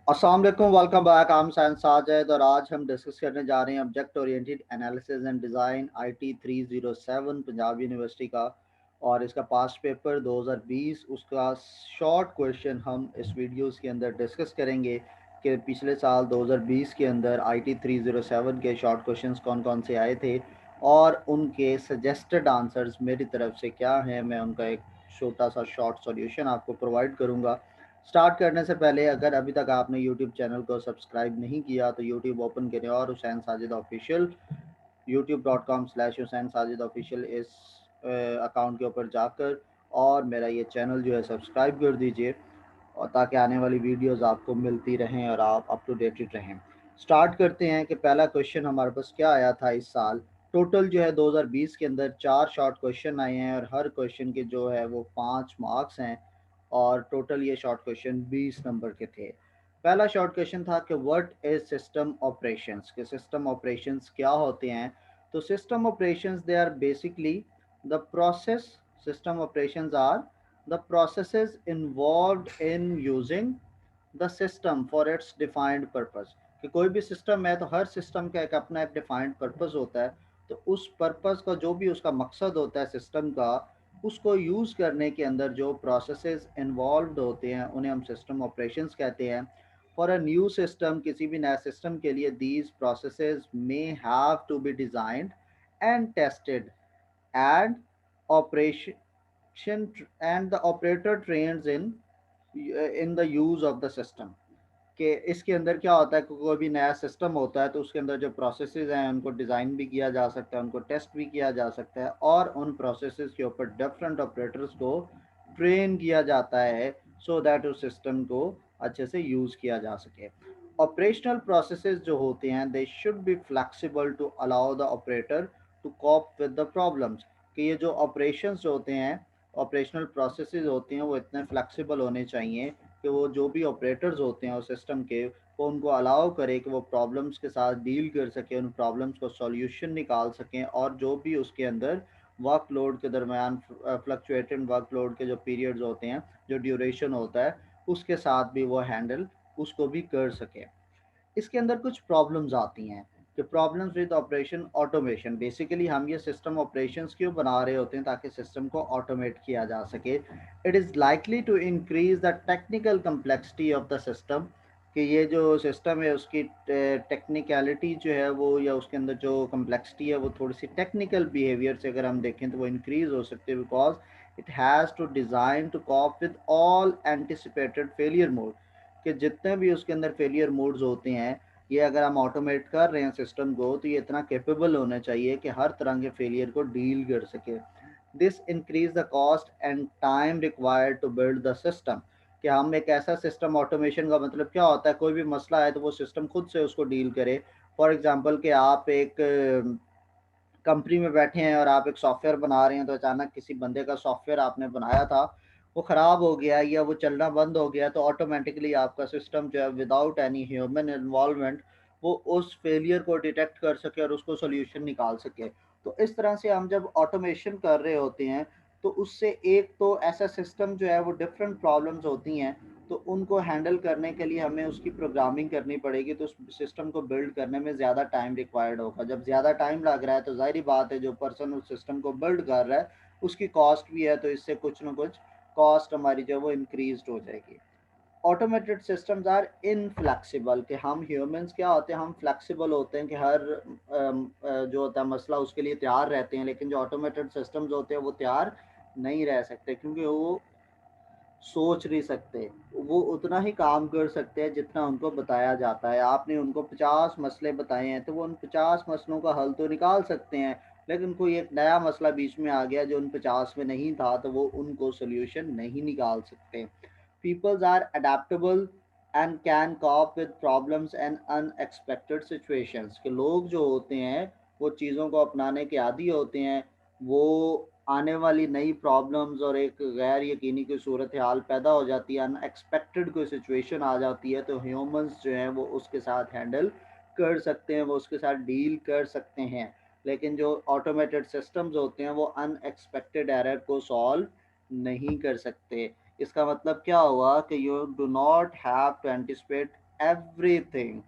अस्सलाम वालेकुम, welcome back. I am science Sajid और आज हम डिस्कस करने जा रहे हैं object oriented analysis and design IT 307 Punjab university का। और इसका पास्ट पेपर 2020 उसका शॉर्ट क्वेश्चन हम इस वीडियोस के अंदर डिस्कस करेंगे कि पिछले साल 2020 के अंदर आईटी 307 के शॉर्ट क्वेश्चंस कौन कौन से आए थे और उनके सजेस्टेड आंसर्स मेरी तरफ से क्या हैं। मैं उनका एक छोटा सा शॉर्ट सॉल्यूशन आपको प्रोवाइड करूँगा। स्टार्ट करने से पहले अगर अभी तक आपने यूट्यूब चैनल को सब्सक्राइब नहीं किया तो यूट्यूब ओपन करें और हुसैन साजिद ऑफिशियल youtube.com/हुसैन साजिद ऑफिशियल इस अकाउंट के ऊपर जाकर और मेरा ये चैनल जो है सब्सक्राइब कर दीजिए और ताकि आने वाली वीडियोस आपको मिलती रहें और आप अप टू डेटेड रहें। स्टार्ट करते हैं कि पहला क्वेश्चन हमारे पास क्या आया था इस साल। टोटल जो है 2020 के अंदर 4 शॉर्ट क्वेश्चन आए हैं और हर क्वेश्चन के जो है वो 5 मार्क्स हैं और टोटल ये शॉर्ट क्वेश्चन 20 नंबर के थे। पहला शॉर्ट क्वेश्चन था कि व्हाट इज सिस्टम ऑपरेशंस, के सिस्टम ऑपरेशंस क्या होते हैं। तो system operations they are basically the process, system operations are the processes involved in using the system for its defined purpose। कि कोई भी सिस्टम है तो हर सिस्टम का एक अपना एक डिफाइंड पर्पस होता है। तो उस पर्पस का जो भी उसका मकसद होता है सिस्टम का, उसको यूज़ करने के अंदर जो प्रोसेसेस इन्वॉल्व होते हैं उन्हें हम सिस्टम ऑपरेशंस कहते हैं। फॉर अ न्यू सिस्टम, किसी भी नए सिस्टम के लिए these processes may have to be designed and tested and operation and the operator trains in the use of the system। कि इसके अंदर क्या होता है कि कोई भी नया सिस्टम होता है तो उसके अंदर जो प्रोसेसेस हैं उनको डिज़ाइन भी किया जा सकता है, उनको टेस्ट भी किया जा सकता है और उन प्रोसेसेस के ऊपर डिफरेंट ऑपरेटर्स को ट्रेन किया जाता है सो दैट उस सिस्टम को अच्छे से यूज़ किया जा सके। ऑपरेशनल प्रोसेसेस जो होते हैं they should be flexible to allow the operator to cope with the problems. कि ये जो ऑपरेशंस जो होते हैं, ऑपरेशनल प्रोसेसेस होते हैं, वो इतने फ्लेक्सिबल होने चाहिए कि वो जो भी ऑपरेटर्स होते हैं उस सिस्टम के, वो उनको अलाउ करे कि वो प्रॉब्लम्स के साथ डील कर सकें, उन प्रॉब्लम्स को सॉल्यूशन निकाल सकें और जो भी उसके अंदर वर्कलोड के दरमियान फ्लक्चुएटेड वर्कलोड के जो पीरियड्स होते हैं, जो ड्यूरेशन होता है, उसके साथ भी वो हैंडल उसको भी कर सकें। इसके अंदर कुछ प्रॉब्लम्स आती हैं कि problems with operation automation. Basically हम ये सिस्टम ऑपरेशंस क्यों बना रहे होते हैं ताकि सिस्टम को ऑटोमेट किया जा सके। It is likely to increase the technical complexity of the system. कि ये जो सिस्टम है उसकी टेक्निकलिटी जो है वो, या उसके अंदर जो कम्प्लेक्सिटी है वो थोड़ी सी टेक्निकल बिहेवियर से अगर हम देखें तो वो इंक्रीज हो सकती है because it has to design to cope with all anticipated failure mode. कि जितने भी उसके अंदर फेलियर मोड्स होते हैं, ये अगर हम ऑटोमेट कर रहे हैं सिस्टम को तो ये इतना कैपेबल होना चाहिए कि हर तरह के फेलियर को डील कर सके। This increase the cost and time required to build the system. कि हम एक ऐसा सिस्टम, ऑटोमेशन का मतलब क्या होता है, कोई भी मसला है तो वो सिस्टम खुद से उसको डील करे। फॉर एग्जांपल कि आप एक कंपनी में बैठे हैं और आप एक सॉफ्टवेयर बना रहे हैं तो अचानक किसी बंदे का सॉफ्टवेयर आपने बनाया था वो ख़राब हो गया या वो चलना बंद हो गया, तो ऑटोमेटिकली आपका सिस्टम जो है विदाउट एनी ह्यूमन इन्वॉल्वमेंट वो उस फेलियर को डिटेक्ट कर सके और उसको सोल्यूशन निकाल सके। तो इस तरह से हम जब ऑटोमेशन कर रहे होते हैं तो उससे एक तो ऐसा सिस्टम जो है वो डिफरेंट प्रॉब्लम्स होती हैं तो उनको हैंडल करने के लिए हमें उसकी प्रोग्रामिंग करनी पड़ेगी, तो उस सिस्टम को बिल्ड करने में ज़्यादा टाइम रिक्वायर्ड होगा। जब ज़्यादा टाइम लग रहा है तो ज़ाहिर बात है जो पर्सन उस सिस्टम को बिल्ड कर रहा है उसकी कॉस्ट भी है, तो इससे कुछ ना कुछ कॉस्ट हमारी जो है वो इंक्रीज हो जाएगी। Automated systems are inflexible. कि हम ह्यूमंस क्या होते हैं, हम फ्लेक्सिबल होते हैं कि हर जो होता है मसला उसके लिए तैयार रहते हैं, लेकिन जो ऑटोमेटेड सिस्टम्स होते हैं वो तैयार नहीं रह सकते क्योंकि वो सोच नहीं सकते। वो उतना ही काम कर सकते हैं जितना उनको बताया जाता है। आपने उनको 50 मसले बताए हैं तो वो उन 50 मसलों का हल तो निकाल सकते हैं, लेकिन कोई एक नया मसला बीच में आ गया जो उन 50 में नहीं था तो वो उनको सोल्यूशन नहीं निकाल सकते। Peoples are adaptable and can cope with problems and unexpected situations। कि लोग जो होते हैं वो चीज़ों को अपनाने के आदी होते हैं। वो आने वाली नई प्रॉब्लम्स और एक गैर यकीनी कोई सूरत हाल पैदा हो जाती है, अनएक्सपेक्टेड कोई सिचुएशन आ जाती है तो ह्यूमंस जो हैं वो उसके साथ हैंडल कर सकते हैं, वो उसके साथ डील कर सकते हैं। लेकिन जो ऑटोमेटेड सिस्टम्स होते हैं वो अनएक्सपेक्टेड एरर को सॉल्व नहीं कर सकते। इसका मतलब क्या हुआ कि you do not have to anticipate everything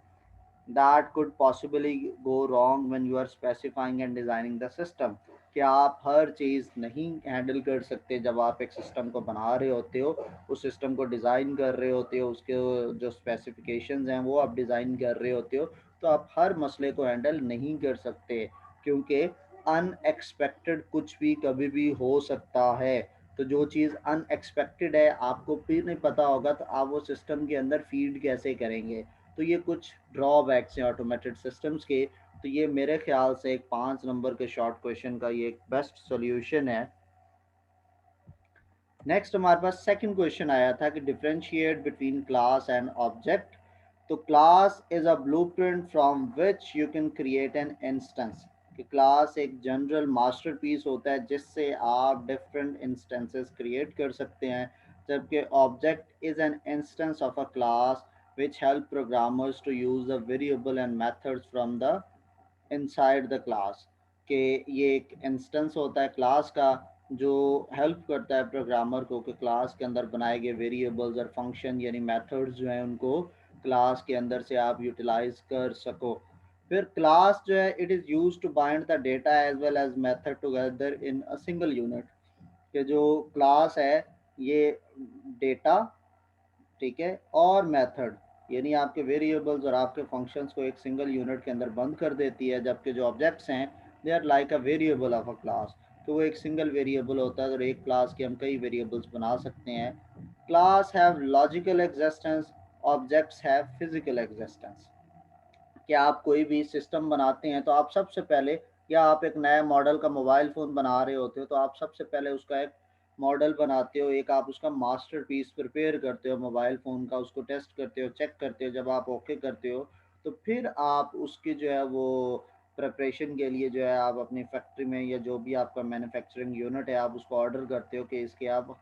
that could possibly go wrong when you are specifying and designing the system। कि आप हर चीज़ नहीं हैंडल कर सकते जब आप एक सिस्टम को बना रहे होते हो, उस सिस्टम को डिज़ाइन कर रहे होते हो, उसके जो स्पेसिफिकेशंस हैं वो आप डिज़ाइन कर रहे होते हो, तो आप हर मसले को हैंडल नहीं कर सकते, क्योंकि अनएक्सपेक्टेड कुछ भी कभी भी हो सकता है। तो जो चीज़ अनएक्सपेक्टेड है, आपको फिर नहीं पता होगा, तो आप वो सिस्टम के अंदर फीड कैसे करेंगे। तो ये कुछ ड्रॉबैक्स हैं ऑटोमेटेड सिस्टम्स के। तो ये मेरे ख्याल से एक 5 नंबर के शॉर्ट क्वेश्चन का ये एक बेस्ट सोल्यूशन है। नेक्स्ट हमारे पास सेकंड क्वेश्चन आया था कि differentiate between class and object. तो class is a blueprint from which you can create an instance. कि क्लास एक जनरल मास्टरपीस होता है जिससे आप डिफरेंट इंस्टेंसेस क्रिएट कर सकते हैं, जबकि object is an instance of a class which help programmers to use the variable and methods from the inside the class. के ये एक इंस्टेंस होता है क्लास का जो हेल्प करता है प्रोग्रामर को कि क्लास के अंदर बनाए गए वेरिएबल्स और फंक्शन यानी मेथड्स जो हैं उनको क्लास के अंदर से आप यूटिलाइज कर सको। फिर क्लास जो है it is use to bind the data as well as method together in a single unit. कि जो क्लास है ये डेटा, ठीक है, और मेथड यानी आपके वेरिएबल्स और आपके फंक्शंस को एक सिंगल यूनिट के अंदर बंद कर देती है, जबकि जो ऑब्जेक्ट्स हैं they are like a variable of a class. तो वो एक सिंगल वेरिएबल होता है और एक क्लास के हम कई वेरिएबल्स बना सकते हैं। Class have logical existence, objects have physical existence. कि आप कोई भी सिस्टम बनाते हैं तो आप सबसे पहले, या आप एक नया मॉडल का मोबाइल फ़ोन बना रहे होते हो तो आप सबसे पहले उसका एक मॉडल बनाते हो, एक आप उसका मास्टरपीस प्रिपेयर करते हो मोबाइल फ़ोन का, उसको टेस्ट करते हो, चेक करते हो, जब आप ओके करते हो तो फिर आप उसकी जो है वो प्रिपरेशन के लिए जो है आप अपनी फैक्ट्री में या जो भी आपका मैन्युफैक्चरिंग यूनिट है आप उसको ऑर्डर करते हो कि इसके आप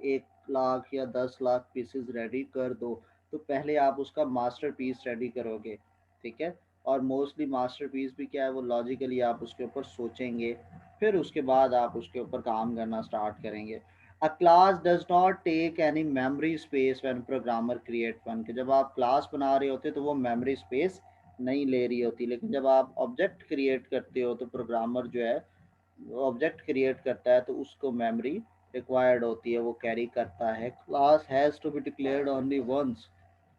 1 लाख या 10 लाख पीसेस रेडी कर दो। तो पहले आप उसका मास्टर पीस रेडी करोगे, ठीक है, और मोस्टली मास्टरपीस भी क्या है वो लॉजिकली आप उसके ऊपर सोचेंगे, फिर उसके बाद आप उसके ऊपर काम करना स्टार्ट करेंगे। A class does not take any memory space when programmer create one. कि जब आप क्लास बना रहे होते तो वो मेमोरी स्पेस नहीं ले रही होती, लेकिन जब आप ऑब्जेक्ट क्रिएट करते हो तो प्रोग्रामर जो है ऑब्जेक्ट क्रिएट करता है तो उसको मेमोरी रिक्वायर्ड होती है, वो कैरी करता है। Class has to be declared only once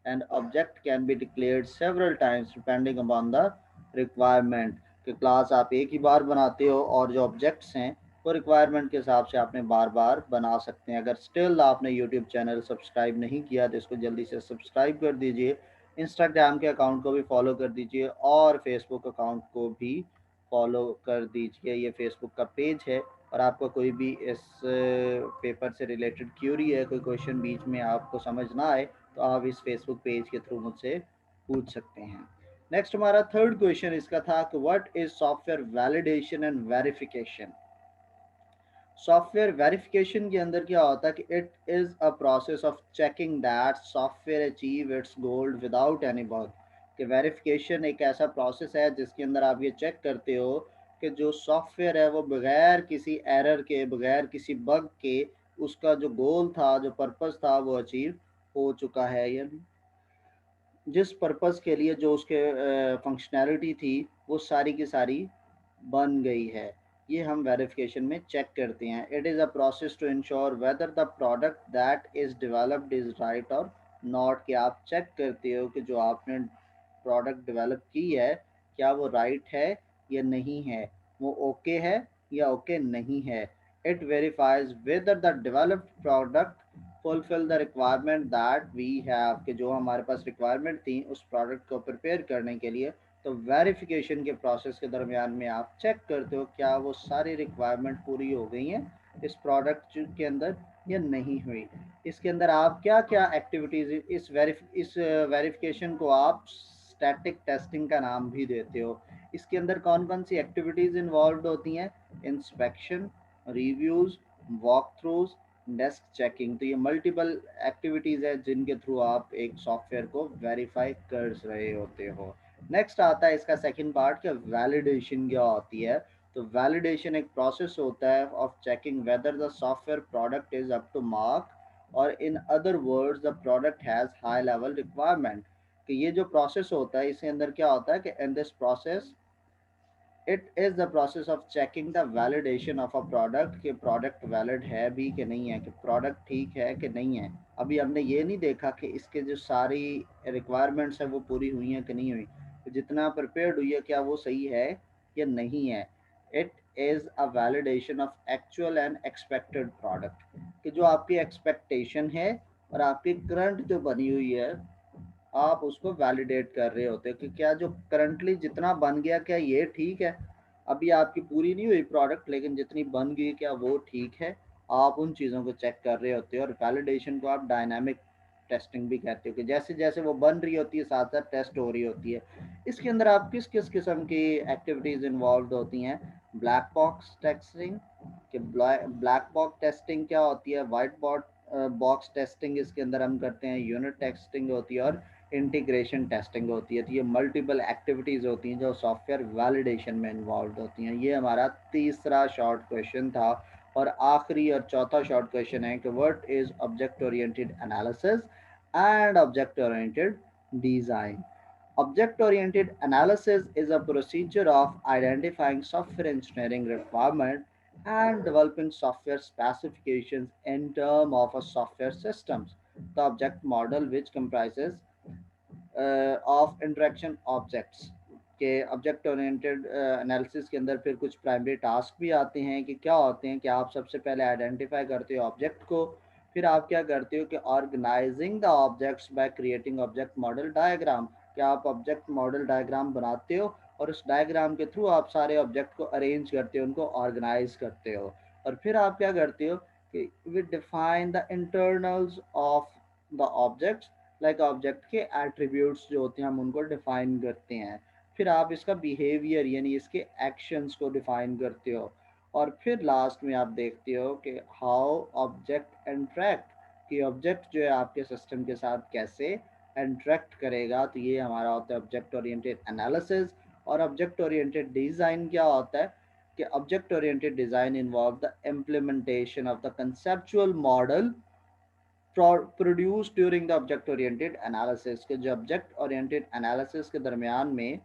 and object can be declared several times depending upon the requirement। कि क्लास आप एक ही बार बनाते हो और जो ऑब्जेक्ट्स हैं वो रिक्वायरमेंट के हिसाब से आपने बार बार बना सकते हैं। अगर स्टिल आपने यूट्यूब चैनल सब्सक्राइब नहीं किया तो इसको जल्दी से सब्सक्राइब कर दीजिए, इंस्टाग्राम के अकाउंट को भी फॉलो कर दीजिए और फेसबुक अकाउंट को भी फॉलो कर दीजिए। ये फेसबुक का पेज है और आपको कोई भी इस पेपर से रिलेटेड क्यूरी है, कोई क्वेश्चन बीच में आपको समझ ना आए तो आप इस फेसबुक पेज के थ्रू मुझसे पूछ सकते हैं। नेक्स्ट हमारा थर्ड क्वेश्चन इसका था कि what is software validation and verification. Software verification के अंदर क्या होता है कि it is a process of checking that software achieve it's goal without any bug. कि वेरिफिकेशन एक ऐसा प्रोसेस है जिसके अंदर आप ये चेक करते हो कि जो सॉफ्टवेयर है वो बगैर किसी एरर के, बगैर किसी बग के उसका जो गोल था, जो पर्पस था वो अचीव हो चुका है, या जिस पर्पस के लिए जो उसके फंक्शनैलिटी थी वो सारी की सारी बन गई है। ये हम वेरिफिकेशन में चेक करते हैं। It is a process to ensure whether the product that is developed is right और नॉट। कि आप चेक करते हो कि जो आपने प्रोडक्ट डेवलप की है क्या वो राइट है या नहीं है, वो ओके है या ओके नहीं है। It verifies whether the developed product fulfil the requirement that we have. कि जो हमारे पास रिक्वायरमेंट थी उस प्रोडक्ट को प्रिपेयर करने के लिए, तो वेरिफिकेशन के प्रोसेस के दरमियान में आप चेक करते हो क्या वो सारी रिक्वायरमेंट पूरी हो गई हैं इस प्रोडक्ट के अंदर या नहीं हुई। इसके अंदर आप क्या क्या एक्टिविटीज़ इस वेरिफिकेशन को आप स्टैटिक टेस्टिंग का नाम भी देते हो। इसके अंदर कौन कौन सी एक्टिविटीज़ इन्वॉल्व होती हैं? Inspection, reviews, walk throughs, desk checking. तो ये मल्टीपल एक्टिविटीज़ है जिनके थ्रू आप एक सॉफ्टवेयर को वेरीफाई कर रहे होते हो। नेक्स्ट आता है इसका सेकंड पार्ट कि वैलिडेशन क्या होती है। तो वैलिडेशन एक प्रोसेस होता है of checking whether the software product is up to mark और in other words the product has high level requirement. कि ये जो प्रोसेस होता है इसके अंदर क्या होता है कि in this process it is the process of checking the validation of a product कि प्रोडक्ट वैलिड है भी कि नहीं है, कि प्रोडक्ट ठीक है कि नहीं है। अभी हमने ये नहीं देखा कि इसके जो सारी रिक्वायरमेंट्स है वो पूरी हुई हैं कि नहीं हुई, तो जितना प्रिपेयर्ड हुई है क्या वो सही है या नहीं है। It is a validation of actual and expected product, कि जो आपकी एक्सपेक्टेशन है और आपकी करंट जो बनी हुई है आप उसको वैलिडेट कर रहे होते हो कि क्या जो करंटली जितना बन गया क्या ये ठीक है। अभी आपकी पूरी नहीं हुई प्रोडक्ट लेकिन जितनी बन गई क्या वो ठीक है। आप उन चीज़ों को चेक कर रहे होते हो और वैलिडेशन को आप डायनामिक टेस्टिंग भी कहते हो कि जैसे जैसे वो बन रही होती है साथ साथ टेस्ट हो रही होती है। इसके अंदर आप किस किस किस्म की एक्टिविटीज़ इन्वॉल्व होती हैं। ब्लैक बॉक्स टेस्टिंग, कि ब्लैक बॉक्स टेस्टिंग क्या होती है, वाइट बॉक्स टेस्टिंग इसके अंदर हम करते हैं, यूनिट टेस्टिंग होती है और इंटीग्रेशन टेस्टिंग होती है। तो ये मल्टीपल एक्टिविटीज़ होती हैं जो सॉफ्टवेयर वैलिडेशन में इन्वॉल्व होती हैं। ये हमारा तीसरा शॉर्ट क्वेश्चन था। और आखिरी और चौथा शॉर्ट क्वेश्चन है कि what is object oriented analysis and object oriented design. Object oriented analysis is a procedure of identifying software engineering requirement and developing software specifications in terms of a software systems. The object model, which comprises of interaction objects के object oriented analysis के अंदर फिर कुछ primary task भी आते हैं कि क्या होते हैं कि आप सबसे पहले आइडेंटिफाई करते हो ऑब्जेक्ट को, फिर आप क्या करते हो कि organising the objects by creating object model diagram, कि आप ऑब्जेक्ट मॉडल डायग्राम बनाते हो और उस डायग्राम के थ्रू आप सारे ऑब्जेक्ट को अरेंज करते हो, उनको ऑर्गेनाइज करते हो। और फिर आप क्या करते हो कि we define the internals of the objects, like object के एट्रीब्यूट्स जो होते हैं हम उनको डिफाइन करते हैं। फिर आप इसका बिहेवियर यानी इसके एक्शंस को डिफाइन करते हो। और फिर लास्ट में आप देखते हो कि हाउ ऑब्जेक्ट इंटरेक्ट, कि ऑब्जेक्ट जो है आपके सिस्टम के साथ कैसे इंटरेक्ट करेगा। तो ये हमारा होता है ऑब्जेक्ट ओरिएंटेड एनालिसिस। और ऑब्जेक्ट ओरिएंटेड डिज़ाइन क्या होता है कि object oriented design involve the implementation of the conceptual model produce during the object oriented analysis, के जो ऑब्जेक्ट ओरिएंटेड एनालिसिस के दरमियान में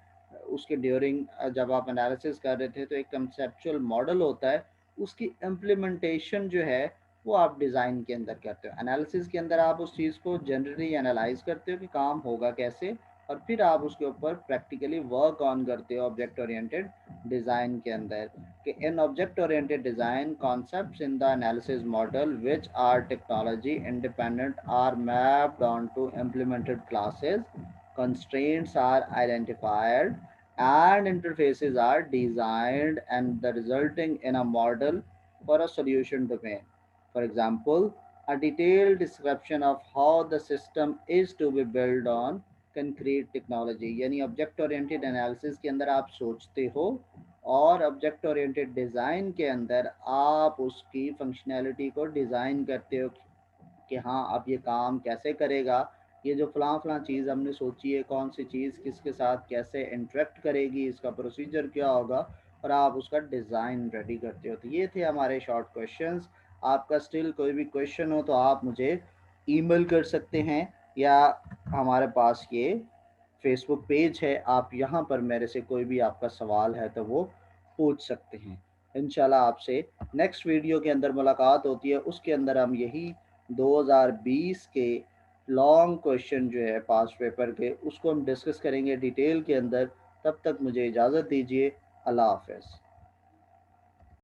उसके ड्यूरिंग जब आप एनालिसिस कर रहे थे तो एक कंसेप्चुअल मॉडल होता है, उसकी इम्प्लीमेंटेशन जो है वो आप डिज़ाइन के अंदर करते हो। एनालिसिस के अंदर आप उस चीज़ को जनरली एनालाइज करते हो कि काम होगा कैसे, और फिर आप उसके ऊपर प्रैक्टिकली वर्क ऑन करते हो ऑब्जेक्ट ओरिएंटेड डिज़ाइन के अंदर। In object-oriented design, concepts in the analysis model, which are technology independent, are mapped onto implemented classes, constraints are identified, and interfaces are designed, and the resulting in a model for a solution domain. For example, a detailed description of how the system is to be built on concrete technology। यानी object oriented analysis के अंदर आप सोचते हो और object oriented design के अंदर आप उसकी फंक्शनैलिटी को डिज़ाइन करते हो कि हाँ अब ये काम कैसे करेगा, ये जो फ़लाँ फ़लाँ चीज़ हमने सोची है कौन सी चीज़ किसके साथ कैसे इंटरेक्ट करेगी, इसका प्रोसीजर क्या होगा, और आप उसका डिज़ाइन रेडी करते हो। तो ये थे हमारे शॉर्ट क्वेश्चंस। आपका स्टिल कोई भी क्वेश्चन हो तो आप मुझे ईमेल कर सकते हैं, या हमारे पास ये फेसबुक पेज है, आप यहाँ पर मेरे से कोई भी आपका सवाल है तो वो पूछ सकते हैं। इंशाल्लाह आपसे नेक्स्ट वीडियो के अंदर मुलाकात होती है, उसके अंदर हम यही 2020 के लॉन्ग क्वेश्चन जो है पास्ट पेपर के उसको हम डिस्कस करेंगे डिटेल के अंदर। तब तक मुझे इजाज़त दीजिए। अल्लाह हाफ़िज़।